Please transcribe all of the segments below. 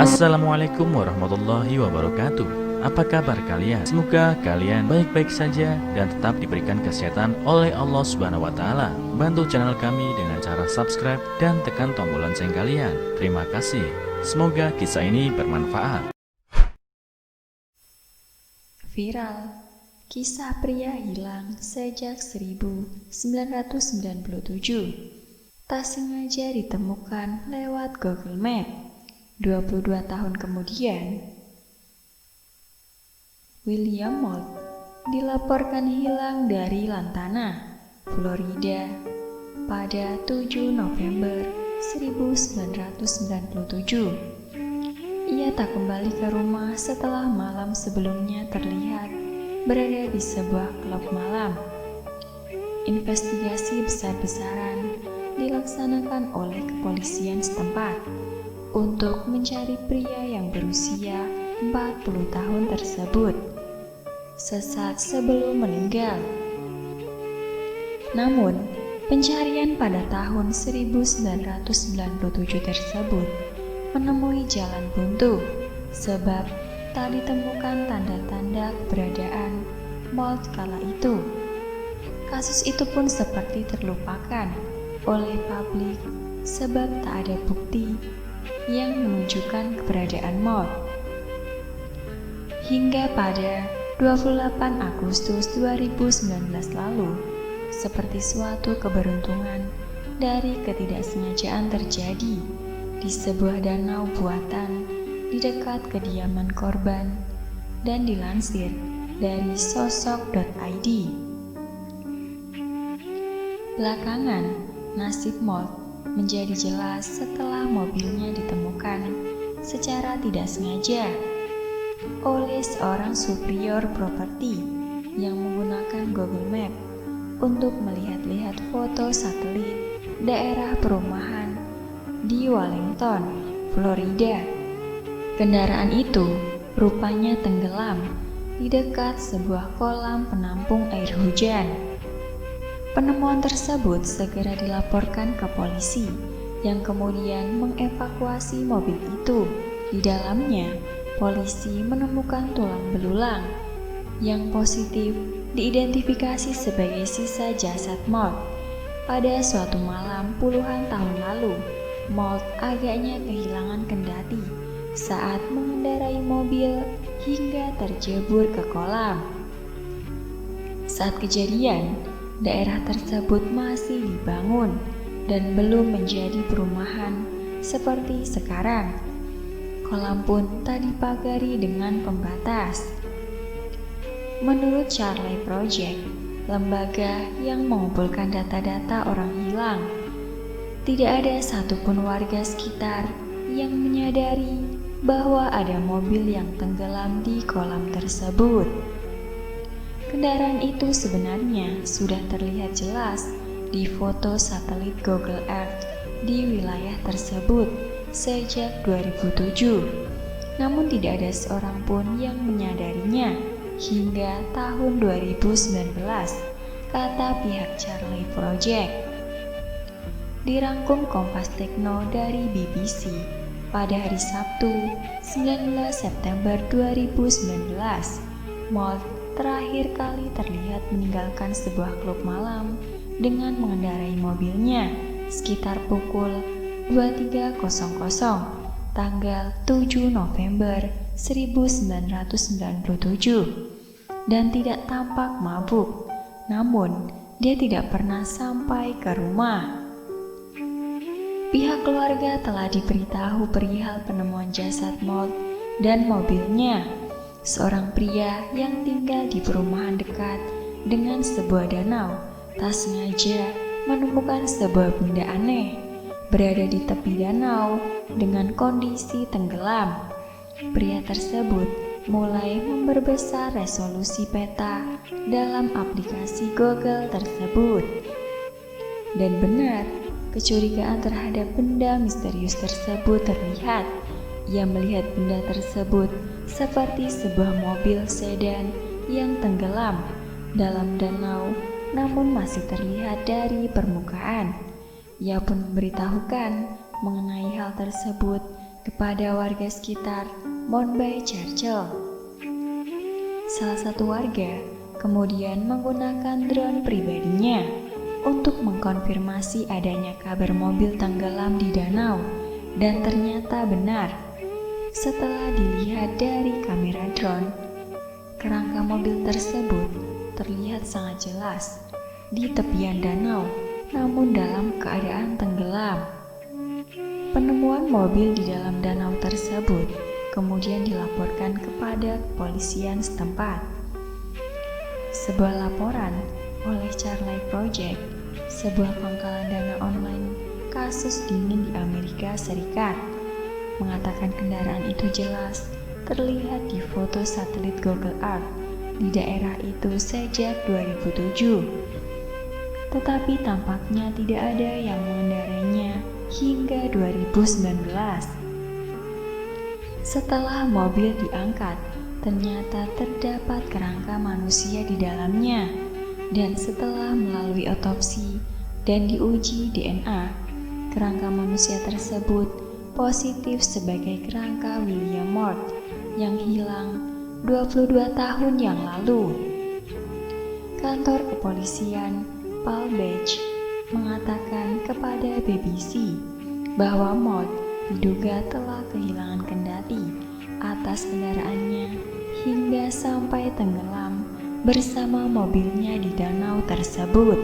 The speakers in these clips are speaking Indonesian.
Assalamualaikum warahmatullahi wabarakatuh. Apa kabar kalian? Semoga kalian baik-baik saja dan tetap diberikan kesehatan oleh Allah Subhanahu wa taala. Bantu channel kami dengan cara subscribe dan tekan tombol lonceng kalian. Terima kasih. Semoga kisah ini bermanfaat. Viral. Kisah pria hilang sejak 1997. Tak sengaja ditemukan lewat Google Map. 22 tahun kemudian, William Mould dilaporkan hilang dari Lantana, Florida pada 7 November 1997. Ia tak kembali ke rumah setelah malam sebelumnya terlihat berada di sebuah klub malam. Investigasi besar-besaran dilaksanakan oleh kepolisian setempat untuk mencari pria yang berusia 40 tahun tersebut sesaat sebelum meninggal. Namun, pencarian pada tahun 1997 tersebut menemui jalan buntu sebab tak ditemukan tanda-tanda keberadaan Mould kala itu. Kasus itu pun seperti terlupakan oleh publik sebab tak ada bukti yang menunjukkan keberadaan Mould. Hingga pada 28 Agustus 2019 lalu, seperti suatu keberuntungan dari ketidaksengajaan terjadi di sebuah danau buatan di dekat kediaman korban dan dilansir dari sosok.id. Belakangan, nasib Mould menjadi jelas setelah mobilnya ditemukan secara tidak sengaja oleh seorang superior properti yang menggunakan Google Map untuk melihat-lihat foto satelit daerah perumahan di Wellington, Florida. Kendaraan itu rupanya tenggelam di dekat sebuah kolam penampung air hujan. Penemuan tersebut segera dilaporkan ke polisi yang kemudian mengevakuasi mobil itu. Di dalamnya, polisi menemukan tulang belulang yang positif diidentifikasi sebagai sisa jasad Mould. Pada suatu malam puluhan tahun lalu, Mould agaknya kehilangan kendali saat mengendarai mobil hingga terjebur ke kolam. Saat kejadian, daerah tersebut masih dibangun dan belum menjadi perumahan seperti sekarang. Kolam pun tak dipagari dengan pembatas. Menurut Charley Project, lembaga yang mengumpulkan data-data orang hilang, tidak ada satupun warga sekitar yang menyadari bahwa ada mobil yang tenggelam di kolam tersebut. Kendaraan itu sebenarnya sudah terlihat jelas di foto satelit Google Earth di wilayah tersebut sejak 2007. Namun tidak ada seorang pun yang menyadarinya hingga tahun 2019, kata pihak Charley Project. Dirangkum Kompas Techno dari BBC pada hari Sabtu 19 September 2019, Mould terakhir kali terlihat meninggalkan sebuah klub malam dengan mengendarai mobilnya sekitar pukul 23.00 tanggal 7 November 1997 dan tidak tampak mabuk. Namun, dia tidak pernah sampai ke rumah. Pihak keluarga telah diberitahu perihal penemuan jasad Mould dan mobilnya. Seorang pria yang tinggal di perumahan dekat dengan sebuah danau tak sengaja menemukan sebuah benda aneh berada di tepi danau dengan kondisi tenggelam. Pria tersebut mulai memperbesar resolusi peta dalam aplikasi Google tersebut. Dan benar, kecurigaan terhadap benda misterius tersebut terlihat. Ia melihat benda tersebut seperti sebuah mobil sedan yang tenggelam dalam danau namun masih terlihat dari permukaan. Ia pun memberitahukan mengenai hal tersebut kepada warga sekitar Monbay Churchill. Salah satu warga kemudian menggunakan drone pribadinya untuk mengkonfirmasi adanya kabar mobil tenggelam di danau, dan ternyata benar. Setelah dilihat dari kamera drone, kerangka mobil tersebut terlihat sangat jelas di tepian danau, namun dalam keadaan tenggelam. Penemuan mobil di dalam danau tersebut kemudian dilaporkan kepada kepolisian setempat. Sebuah laporan oleh Charlie Project, sebuah pangkalan dana online kasus dingin di Amerika Serikat, mengatakan kendaraan itu jelas terlihat di foto satelit Google Earth di daerah itu sejak 2007. Tetapi tampaknya tidak ada yang mengendarainya hingga 2019. Setelah mobil diangkat, ternyata terdapat kerangka manusia di dalamnya, dan setelah melalui otopsi dan diuji DNA, kerangka manusia tersebut positif sebagai kerangka William Mort yang hilang 22 tahun yang lalu. Kantor kepolisian Palm Beach mengatakan kepada BBC bahwa Mort diduga telah kehilangan kendali atas kendaraannya hingga sampai tenggelam bersama mobilnya di danau tersebut.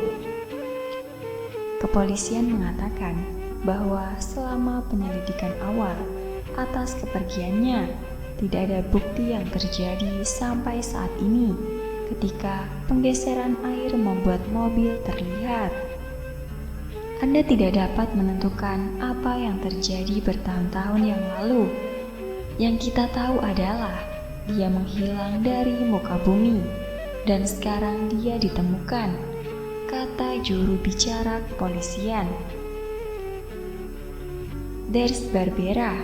Kepolisian mengatakan bahwa selama penyelidikan awal atas kepergiannya, tidak ada bukti yang terjadi sampai saat ini ketika penggeseran air membuat mobil terlihat. Anda tidak dapat menentukan apa yang terjadi bertahun-tahun yang lalu. Yang kita tahu adalah dia menghilang dari muka bumi dan sekarang dia ditemukan, kata juru bicara kepolisian. There's Barbera,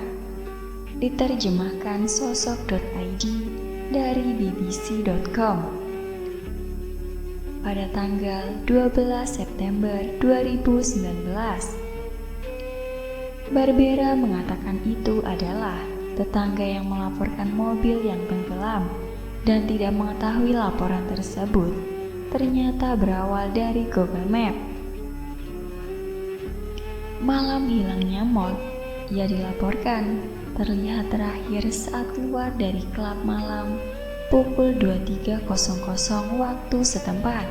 diterjemahkan sosok.id dari bbc.com pada tanggal 12 September 2019. Barbera mengatakan itu adalah tetangga yang melaporkan mobil yang tenggelam dan tidak mengetahui laporan tersebut ternyata berawal dari Google Map. Malam hilangnya Mort, ia dilaporkan terlihat terakhir saat keluar dari klub malam pukul 23.00 waktu setempat.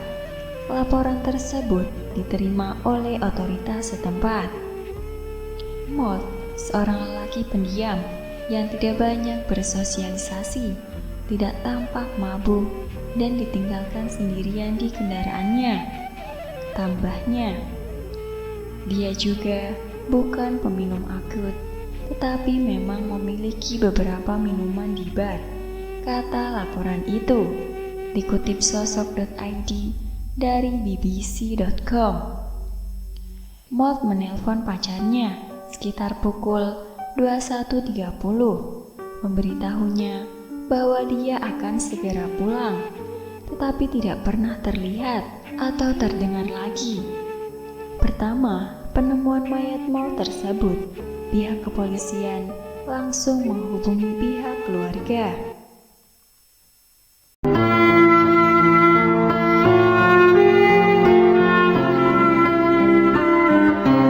Laporan tersebut diterima oleh otoritas setempat. Mort, seorang lelaki pendiam yang tidak banyak bersosialisasi, tidak tampak mabuk dan ditinggalkan sendirian di kendaraannya. Tambahnya, dia juga bukan peminum akut, tetapi memang memiliki beberapa minuman di bar, kata laporan itu, dikutip sosok.id dari bbc.com. Mort menelpon pacarnya sekitar pukul 21.30, memberitahunya bahwa dia akan segera pulang, tetapi tidak pernah terlihat atau terdengar lagi. Pertama, penemuan mayat Mort tersebut, pihak kepolisian langsung menghubungi pihak keluarga.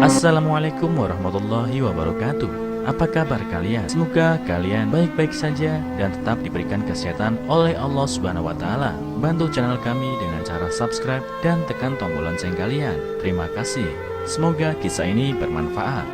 Assalamualaikum warahmatullahi wabarakatuh. Apa kabar kalian? Semoga kalian baik-baik saja dan tetap diberikan kesehatan oleh Allah Subhanahu wa Ta'ala. Bantu channel kami dengan cara subscribe dan tekan tombol lonceng kalian. Terima kasih. Semoga kisah ini bermanfaat.